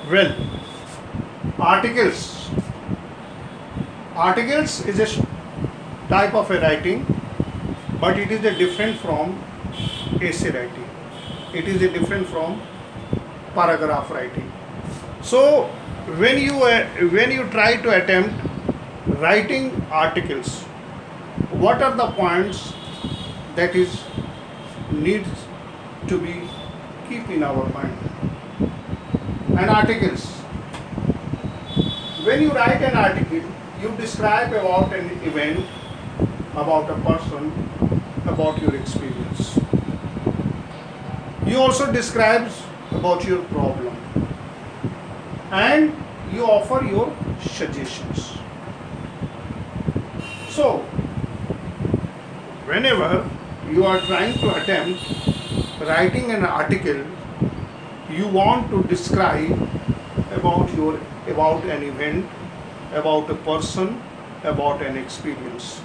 Well, articles. Articles is a type of a writing, but it is a different from essay writing. It is a different from paragraph writing. So when you try to attempt writing articles, what are the points that is needs to be keep in our mind? And articles. When you write an article, you describe about an event, about a person, about your experience. You also describe about your problem, and you offer your suggestions. So, whenever you are trying to attempt writing an article, you want to describe about an event, about a person, about an experience.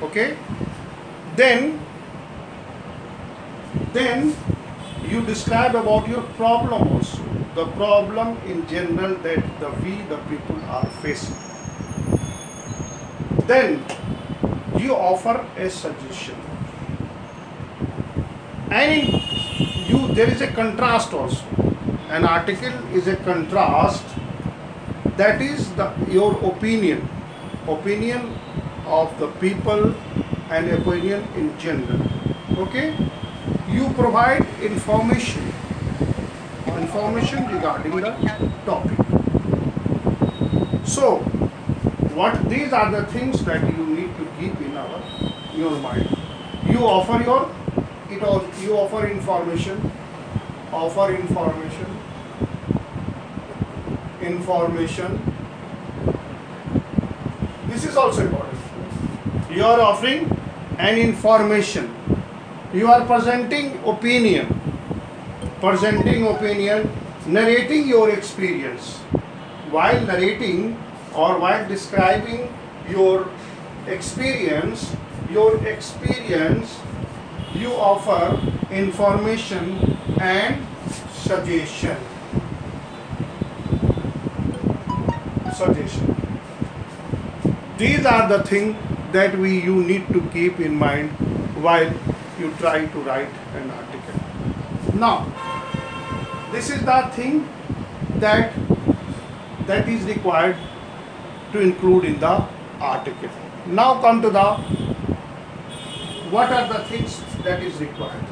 Okay? Then you describe about your problem also, the problem in general that the people are facing. Then you offer a suggestion, and there is a contrast also. An article is a contrast, that is your opinion of the people and opinion in general. Okay? You provide information regarding the topic. So these are the things that you need to keep in your mind. You offer information. This is also important. You are offering an information. You are presenting opinion, narrating your experience. While narrating or while describing your experience, you offer information and suggestion. These are the things that you need to keep in mind while you try to write an article. Now, this is the thing that is required to include in the article. Now come to what are the things that is required.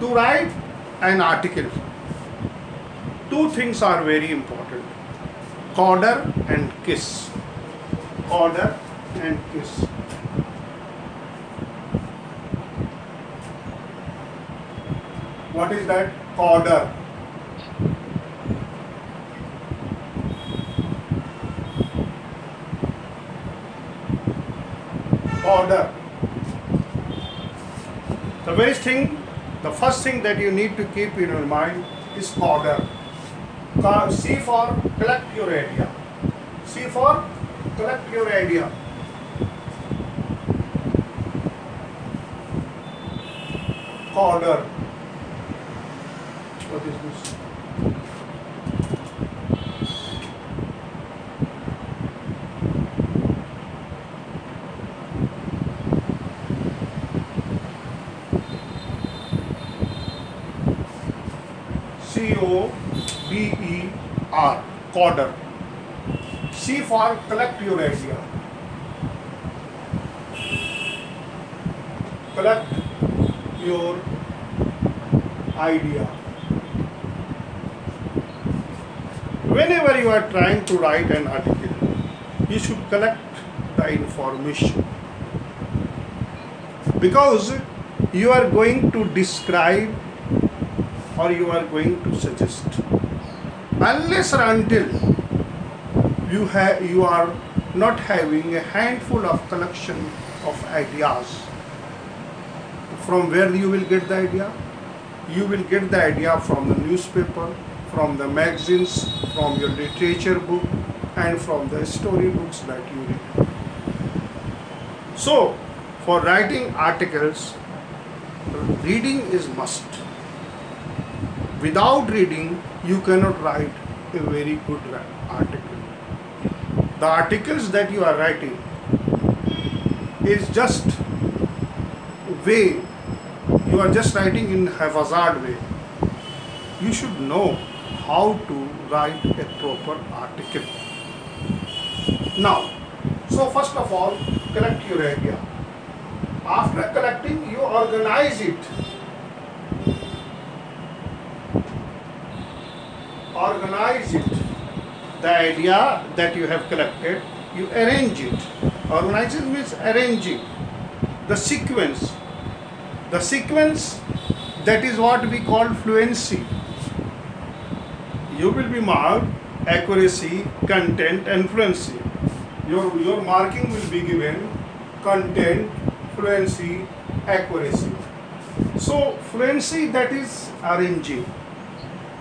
To write an article, two things are very important: coda and kiss. Coda and kiss. What is that? Coda. Coda. The first thing that you need to keep in your mind is coda. C for collect your idea. C for collect your idea. Coda. What is this? C-O-D-E-R. Coder. C for collect your idea. Collect your idea. Whenever you are trying to write an article, you should collect the information, because you are going to describe or you are going to suggest. Unless or until you are not having a handful of collection of ideas, from where you will get the idea? You will get the idea from the newspaper, from the magazines, from your literature book, and from the story books that you read. So, For writing articles, reading is must. Without reading, you cannot write a very good article. The articles that you are writing is just way, you are just writing in haphazard way. You should know how to write a proper article. Now, so first of all, collect your idea. After collecting, you organize it. Organize it. The idea that you have collected, you arrange it. Organizing means arranging. The sequence. The sequence, that is what we call fluency. You will be marked accuracy, content and fluency. Your marking will be given content, fluency, accuracy. So fluency, that is arranging.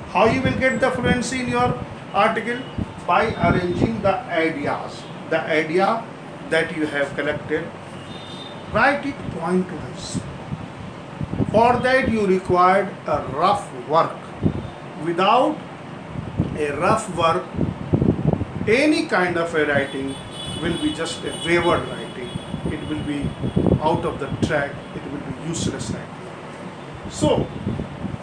How you will get the fluency in your article? By arranging the ideas. The idea that you have collected, write it point-wise. For that you required a rough work. Without a rough work, any kind of a writing will be just a wayward writing. It will be out of the track. It will be useless writing. So,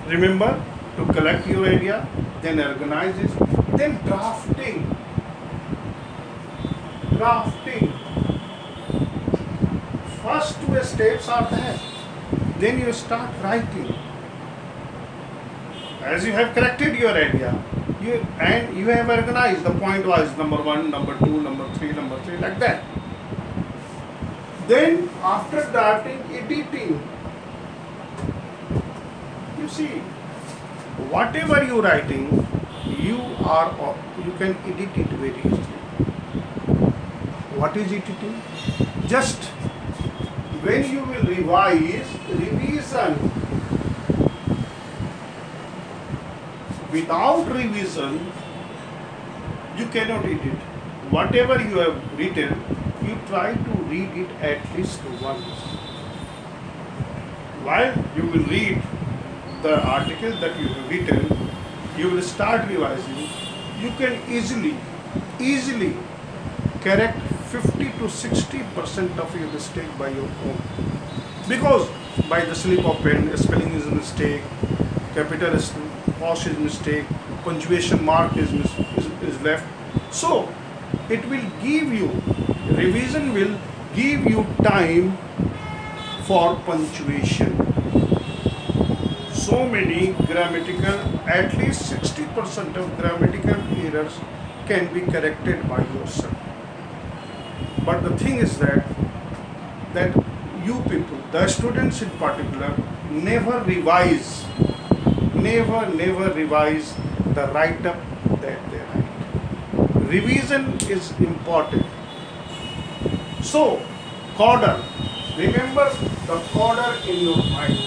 remember to collect your idea, then organize it, then drafting. Drafting. First two steps are there. Then you start writing. As you have collected your idea, you have organized the point wise, number 1, number 2, number 3, like that. Then after drafting, editing. You see, whatever you writing, you can edit it very easily. What is editing? Just when you will revise, revision. Without revision, you cannot edit. Whatever you have written, you try to read it at least once. While you will read the article that you have written, you will start revising. You can easily correct 50 to 60% of your mistake by your own. Because by the slip of pen, spelling is a mistake, capital is pause is mistake, punctuation mark is left. So it will give you, revision will give you time for punctuation. So many grammatical, at least 60% of grammatical errors can be corrected by yourself. But the thing is that you people, the students in particular, never revise the write-up that they write. Revision is important. So, coda, remember the coda in your mind.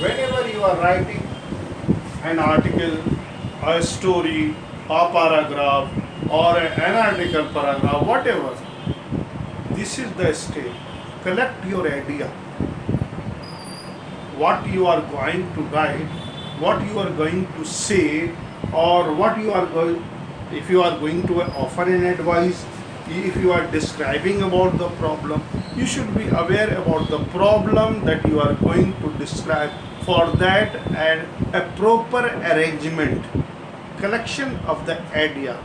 Whenever you are writing an article, a story, a paragraph, or an article paragraph, whatever, this is the step. Collect your idea. What you are going to write, what you are going to say, or what you are going, if you are going to offer an advice, if you are describing about the problem, you should be aware about the problem that you are going to describe. For that, and a proper arrangement, collection of the idea,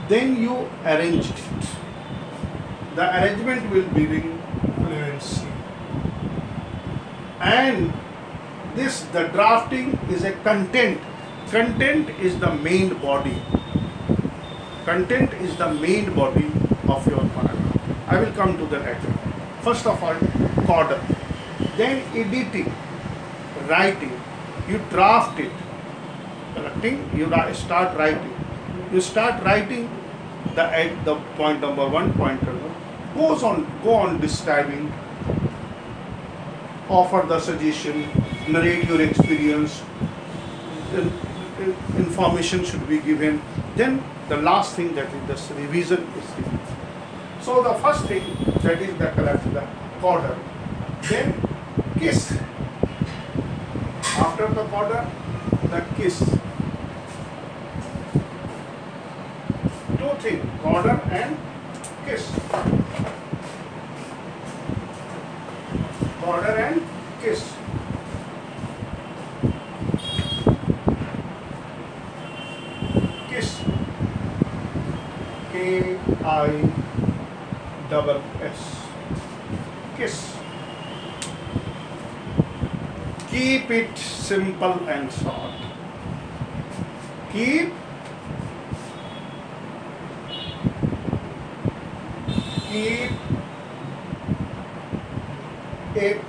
then you arrange it. The arrangement will bring fluency. And the drafting is a content. Content is the main body. Content is the main body of your paragraph. I will come to the latter. First of all, coda, then editing, writing. You draft it. Collecting, you start writing. You start writing the point number 1, point number. Go on describing, offer the suggestion, narrate your experience, information should be given. Then the last thing, that is the revision is given. So the first thing, that is the coda. Then kiss. After the coda, the kiss. Two things, coda and kiss. Coda and kiss. Kiss. K-I-S-S. Kiss. Keep it simple and short. Keep it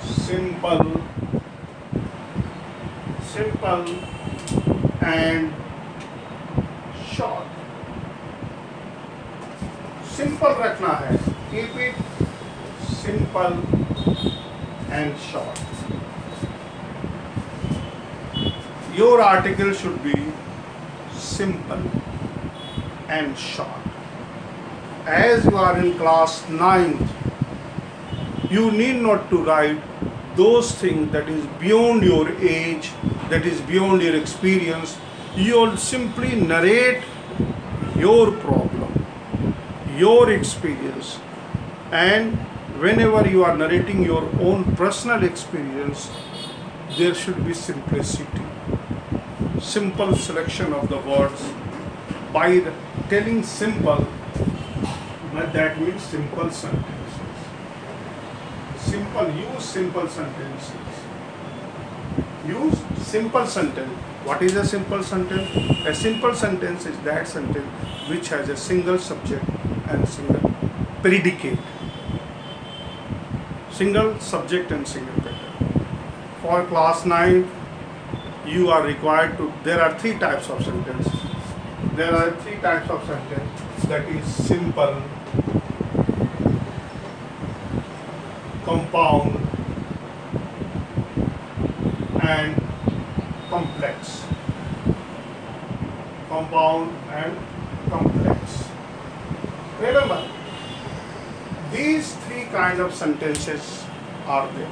simple and short. Simple रखना है. Keep it simple and short. Your article should be simple and short. As you are in class 9th, you need not to write those things that is beyond your age, that is beyond your experience. You will simply narrate your problem, your experience, and whenever you are narrating your own personal experience, there should be simplicity, simple selection of the words. By telling simple, that means simple sentences. Use simple sentences. Use simple sentence. What is a simple sentence? A simple sentence is that sentence which has a single subject and single predicate. Single subject and single predicate. For class 9, you are required to, there are 3 types of sentence. There are 3 types of sentence, that is simple, compound and complex. Compound and complex. Remember, these 3 kind of sentences are there.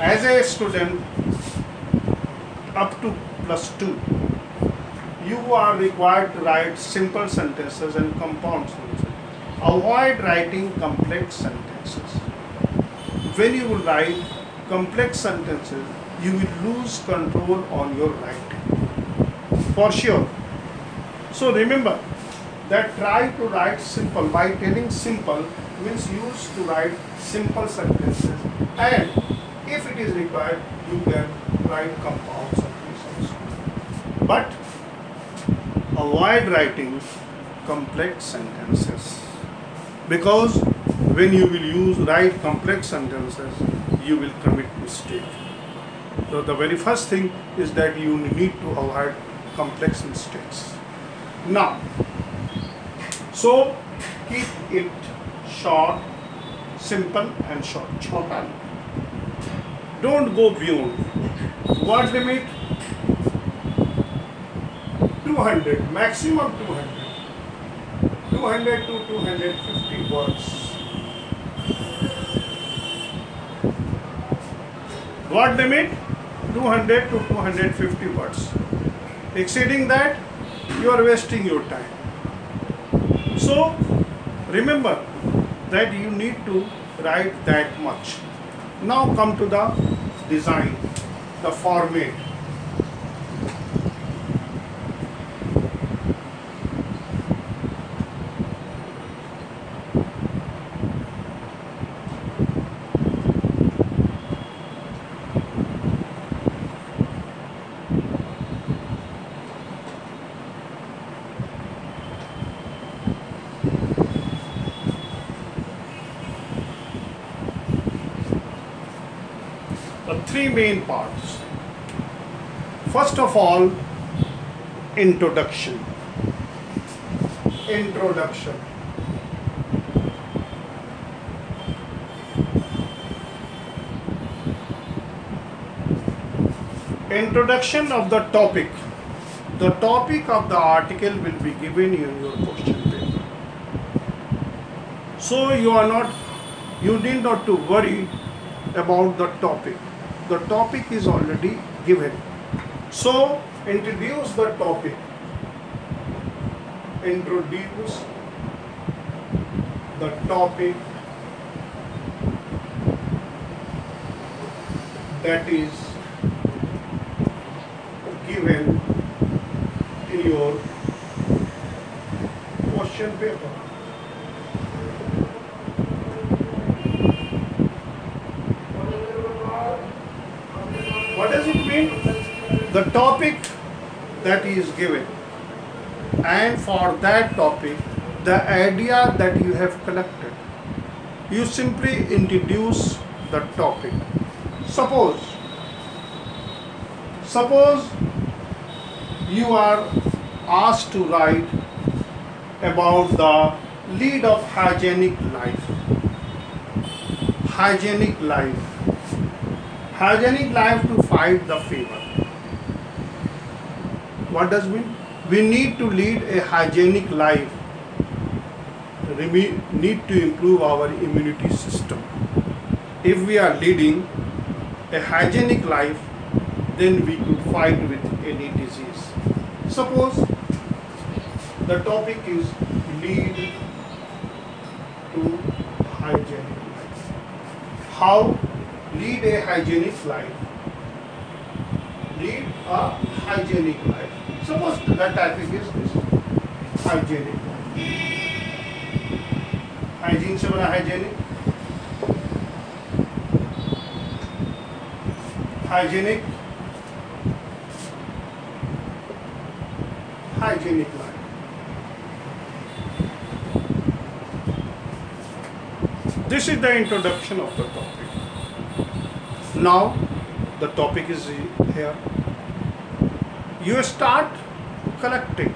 As a student up to +2, you are required to write simple sentences and compound sentences. Avoid writing complex sentences. When you will write complex sentences, you will lose control on your writing, for sure. So remember that try to write simple. By telling simple means use to write simple sentences, and if it is required, you can write compound sentences. But avoid writing complex sentences, because when you will write complex sentences, you will commit mistake. So the very first thing is that you need to avoid complex mistakes. Now, so keep it short, simple and short. Chota. Don't go beyond. Word limit 200, maximum 200. 200 to 250 words. Word limit 200 to 250 words. Exceeding that, you are wasting your time. So remember that you need to write that much. Now come to the design, the format. The 3 main parts. First of all, introduction. Introduction. Introduction of the topic. The topic of the article will be given in your question paper. So you need not to worry about the topic. The topic is already given. So introduce the topic. Introduce the topic that is given in your question paper. What does it mean? The topic that is given, and for that topic, the idea that you have collected, you simply introduce the topic. Suppose you are asked to write about the lead of hygienic life. Hygienic life. Hygienic life to fight the fever. What does it mean? We need to lead a hygienic life. We need to improve our immunity system. If we are leading a hygienic life, then we could fight with any disease. Suppose the topic is lead to hygienic life. How lead a hygienic life? Lead a hygienic life. Suppose that topic is this, hygienic life. Hygiene से बना hygienic. Hygienic life. This is the introduction of the topic. Now the topic is here. You start collecting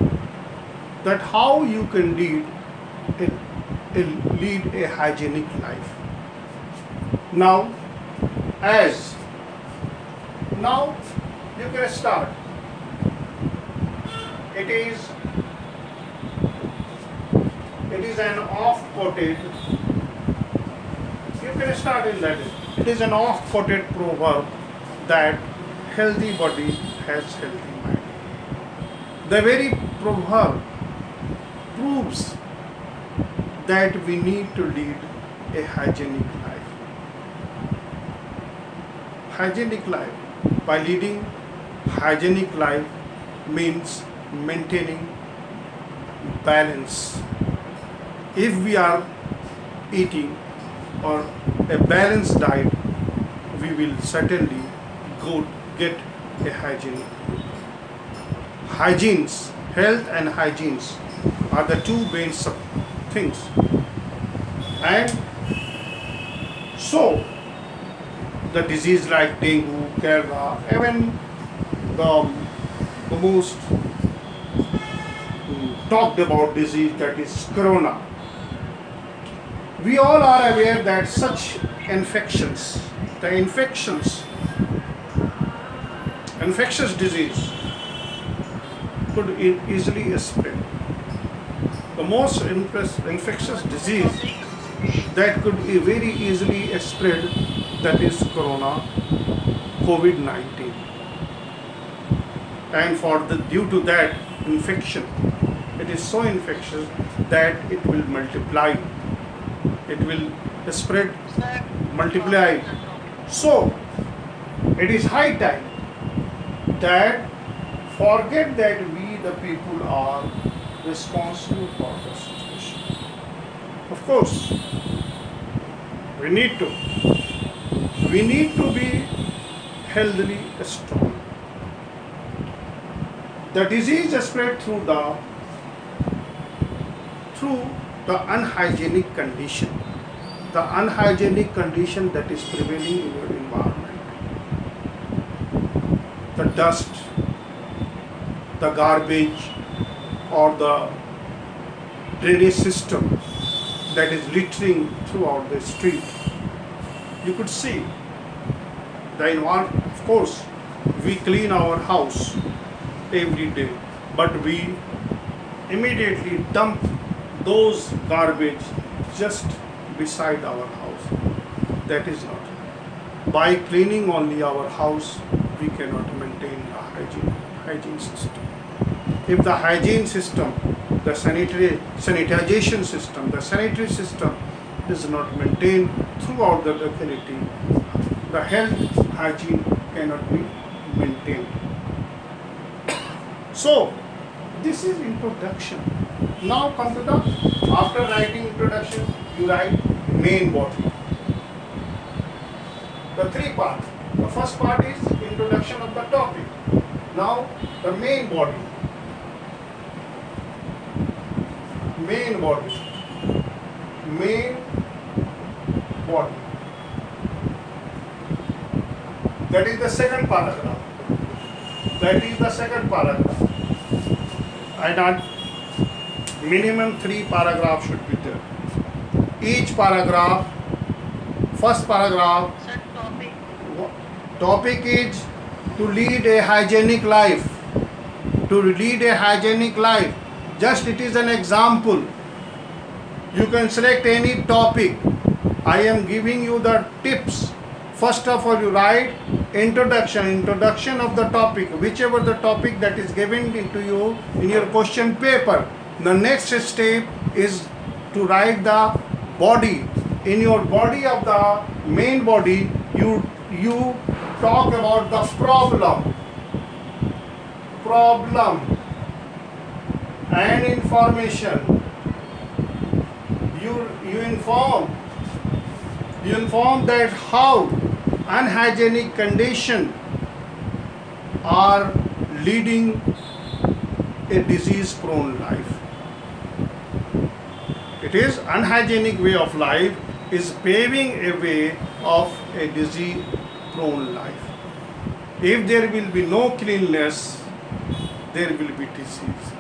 that how you can lead a hygienic life. Now you can start. It is an oft-quoted. You can start in that. It is an oft-quoted proverb that healthy body has healthy mind. The very proverb proves that we need to lead a hygienic life. Hygienic life. By leading hygienic life means maintaining balance. If we are eating or a balanced diet, we will certainly get a hygienic. Hygienes, health and hygienes are the two main things. And so the disease like dengue, cholera, even the most talked about disease, that is corona. We all are aware that such infectious disease could easily spread. The most infectious disease that could very easily spread, that is corona, COVID-19. And due to that infection, it is so infectious that it will multiply. It will spread, multiply. So it is high time that forget that we the people are responsible for the situation. Of course, we need to be healthily strong. The disease is spread through the unhygienic condition. The unhygienic condition that is prevailing in your environment. The dust, the garbage, or the drainage system that is littering throughout the street. You could see the environment. Of course, we clean our house every day, but we immediately dump those garbage just beside our house. That is not. By cleaning only our house, we cannot maintain the hygiene system. If the hygiene system, the sanitization system, the sanitary system is not maintained throughout the locality, the health hygiene cannot be maintained. So, this is introduction. Now come to the, after writing introduction, you write main body. The three parts. The first part is introduction of the topic. Now the main body. Main body. Main body. That is the second paragraph. That is the second paragraph. And minimum 3 paragraphs should be there. Each paragraph, first paragraph, topic is to lead a hygienic life. To lead a hygienic life. Just it is an example. You can select any topic. I am giving you the tips. First of all, you write introduction of the topic, whichever the topic that is given to you in your question paper. The next step is to write the body. In your body of the main body, you talk about the problem and information. You inform that how unhygienic conditions are leading a disease-prone life. It is unhygienic way of life is paving a way of a disease-prone life. If there will be no cleanliness, there will be disease.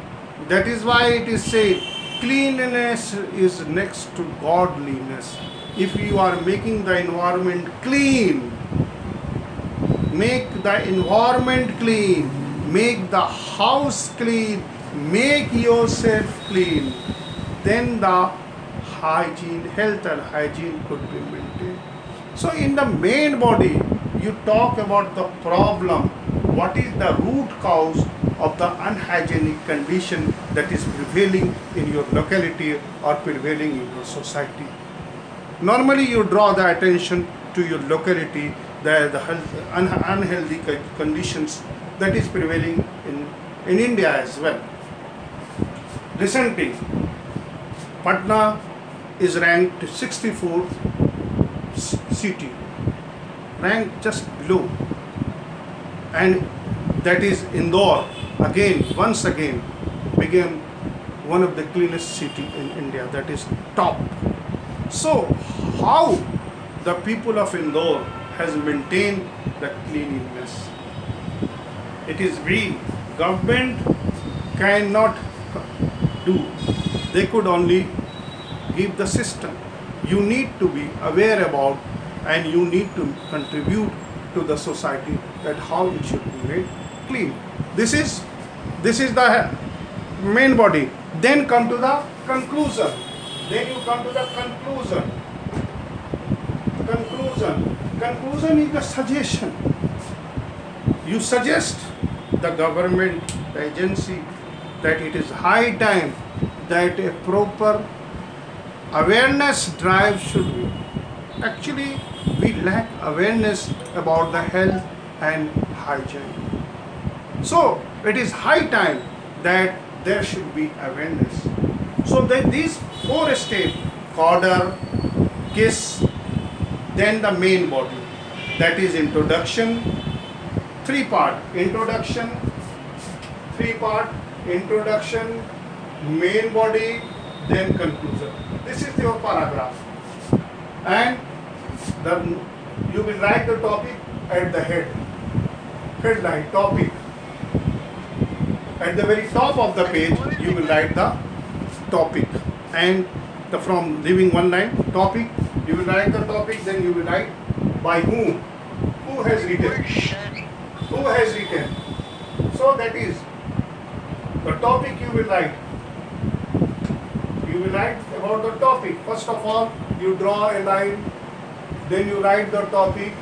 That is why it is said, cleanliness is next to godliness. If you are making the environment clean, make the environment clean, make the house clean, make yourself clean, then the hygiene, health and hygiene could be maintained. So in the main body, you talk about the problem, what is the root cause of the unhygienic condition that is prevailing in your locality or prevailing in your society. Normally you draw the attention to your locality, the unhealthy conditions that is prevailing in India as well. Recently, Patna is ranked 64th city, ranked just below, and that is Indore once again became one of the cleanest city in India, that is top. So how the people of Indore has maintained the cleanliness? It is we, government cannot do. They could only give the system. You need to be aware about and you need to contribute to the society that how it should be made clean. This is the main body. Then come to the conclusion. Then you come to the conclusion. Conclusion is the suggestion. You suggest the government, the agency, that it is high time that a proper awareness drive should be. Actually, we lack awareness about the health and hygiene. So, it is high time that there should be awareness. So, that these 4 steps, Cawdor, KISS, then the main body, that is introduction, 3 part, introduction, 3 part, introduction, main body, then conclusion. This is your paragraph. And you will write the topic at the headline, topic. At the very top of the page, you will write the topic. And from leaving one line, topic, you will write the topic, then you will write by whom, who has written, who has written. So that is the topic you will write. You will write about the topic. First of all, you draw a line, then you write the topic,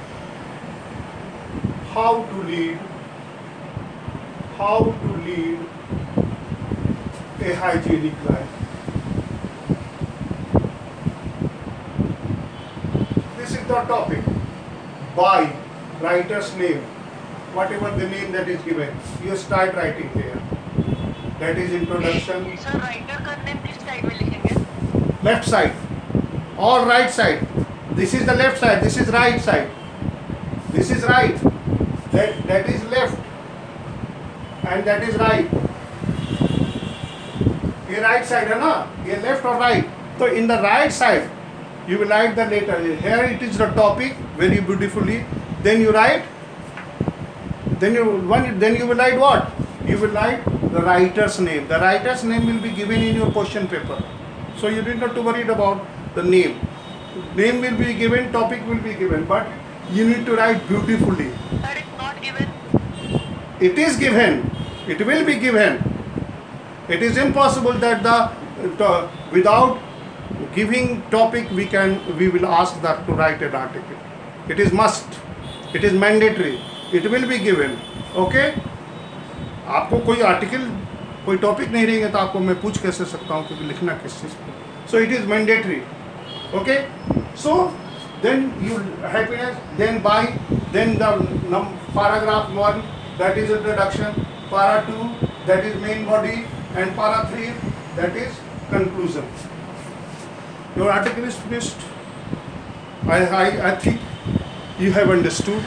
how to lead a hygienic life. This is the topic. By writer's name, whatever the name that is given, you start writing here. That is introduction. Sir writer का name किस side में लिखेंगे? Left side or right side. This is the left side. This is right side. This is right. That is left, and that is right. ये right side है ना? ये left or right. So in the right side, you will write the letter. Here it is the topic very beautifully. Then you write. Then you will write what? You will write the writer's name. The writer's name will be given in your question paper. So you need not to worry about the name. Name will be given, topic will be given, but you need to write beautifully. Sir, it's not given. It is given. It will be given. It is impossible that without giving topic we will ask that to write an article. It is must. It is mandatory. It will be given. Okay? आपको कोई article कोई topic नहीं रहेगा तो आपको मैं पूछ कैसे सकता हूँ कि लिखना किस चीज़ पर. So it is mandatory. Okay? So then you happiness, then by, then the paragraph 1, that is introduction, para 2, that is main body, and para 3, that is conclusion. Your article is finished. I think you have understood.